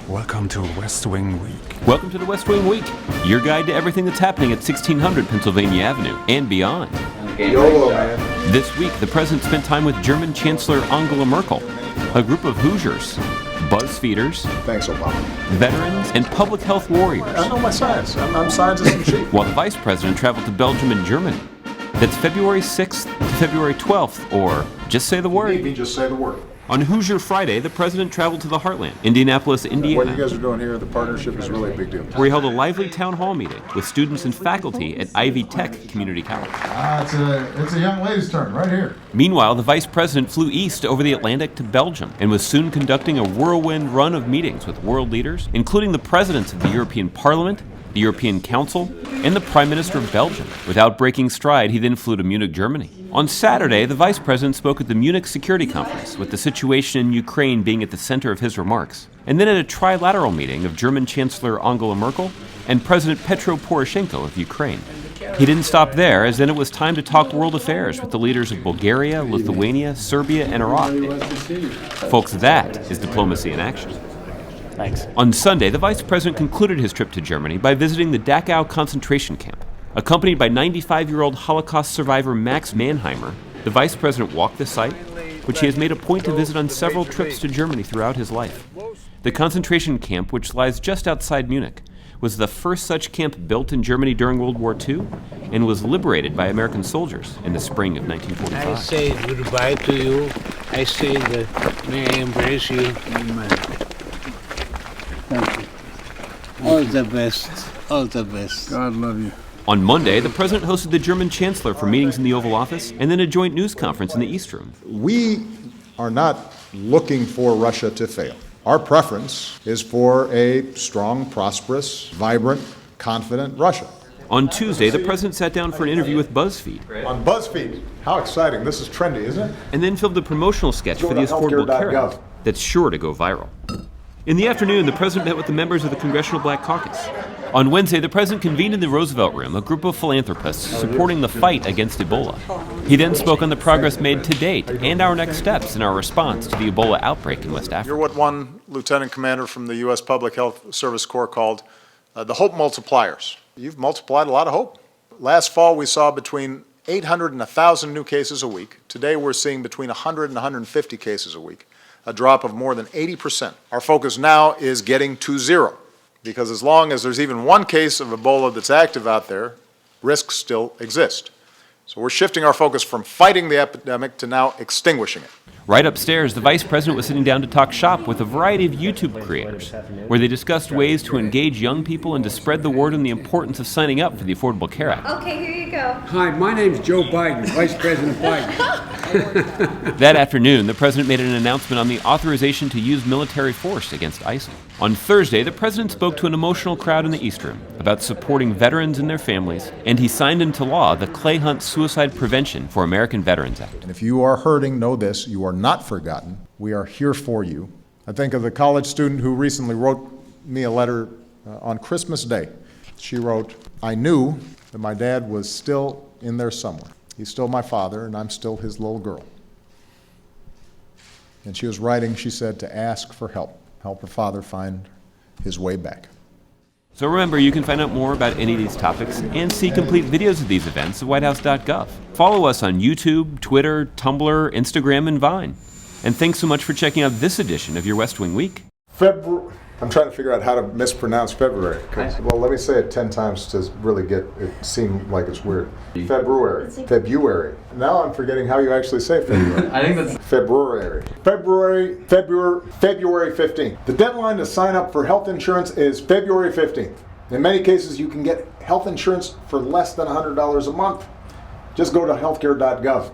Welcome to West Wing Week. Welcome to the West Wing Week, your guide to everything that's happening at 1600 Pennsylvania Avenue and beyond. YOLO, man. This week, the president spent time with German Chancellor Angela Merkel, a group of Hoosiers, BuzzFeeders, Thanks, Obama. veterans, and public health warriors. I know my science. I'm scientist in chief. While the vice president traveled to Belgium and Germany. That's February 6th to February 12th, or just say the word. Maybe just say the word. On Hoosier Friday, the president traveled to the heartland, Indianapolis, Indiana. What you guys are doing here, the partnership is really a big deal. Where he held a lively town hall meeting with students and faculty at Ivy Tech Community College. It's a young lady's turn, right here. Meanwhile, the vice president flew east over the Atlantic to Belgium and was soon conducting a whirlwind run of meetings with world leaders, including the presidents of the European Parliament, the European Council, and the Prime Minister of Belgium. Without breaking stride, he then flew to Munich, Germany. On Saturday, the vice president spoke at the Munich Security Conference, with the situation in Ukraine being at the center of his remarks, and then at a trilateral meeting of German Chancellor Angela Merkel and President Petro Poroshenko of Ukraine. He didn't stop there, as then it was time to talk world affairs with the leaders of Bulgaria, Lithuania, Serbia, and Iraq. Folks, that is diplomacy in action. Thanks. On Sunday, the vice president concluded his trip to Germany by visiting the Dachau concentration camp. Accompanied by 95-year-old Holocaust survivor Max Mannheimer, the vice president walked the site, which he has made a point to visit on several trips to Germany throughout his life. The concentration camp, which lies just outside Munich, was the first such camp built in Germany during World War II and was liberated by American soldiers in the spring of 1945. I say goodbye to you. I say that may I embrace you. Amen. Thank you. All the best. All the best. God love you. On Monday, the president hosted the German chancellor for meetings in the Oval Office and then a joint news conference in the East Room. We are not looking for Russia to fail. Our preference is for a strong, prosperous, vibrant, confident Russia. On Tuesday, the president sat down for an interview with BuzzFeed On BuzzFeed. How exciting. This is trendy, isn't it? and then filmed a promotional sketch for the Affordable Care Act that's sure to go viral. In the afternoon, the president met with the members of the Congressional Black Caucus. On Wednesday, the president convened in the Roosevelt Room a group of philanthropists supporting the fight against Ebola. He then spoke on the progress made to date and our next steps in our response to the Ebola outbreak in West Africa. You're what one lieutenant commander from the U.S. Public Health Service Corps called the hope multipliers. You've multiplied a lot of hope. Last fall, we saw between 800 and 1,000 new cases a week. Today, we're seeing between 100 and 150 cases a week, a drop of more than 80%. Our focus now is getting to zero, because as long as there's even one case of Ebola that's active out there, risks still exist. So we're shifting our focus from fighting the epidemic to now extinguishing it. Right upstairs, the vice president was sitting down to talk shop with a variety of YouTube creators, where they discussed ways to engage young people and to spread the word on the importance of signing up for the Affordable Care Act. Okay, here you go. Hi, my name's Joe Biden, Vice President Biden. That afternoon, the president made an announcement on the authorization to use military force against ISIL. On Thursday, the president spoke to an emotional crowd in the East Room about supporting veterans and their families, and he signed into law the Clay Hunt Suicide Prevention for American Veterans Act. And if you are hurting, know this, you are not forgotten. We are here for you. I think of the college student who recently wrote me a letter on Christmas Day. She wrote, "I knew that my dad was still in there somewhere. He's still my father, and I'm still his little girl." And she was writing, she said, to ask for help her father find his way back. So remember, you can find out more about any of these topics and see complete videos of these events at whitehouse.gov. Follow us on YouTube, Twitter, Tumblr, Instagram, and Vine. And thanks so much for checking out this edition of your West Wing Week. I'm trying to figure out how to mispronounce February. Well, let me say it 10 times to really get it seem like it's weird. February. February. Now I'm forgetting how you actually say February. I think that's February 15th. The deadline to sign up for health insurance is February 15th. In many cases, you can get health insurance for less than $100 a month. Just go to healthcare.gov.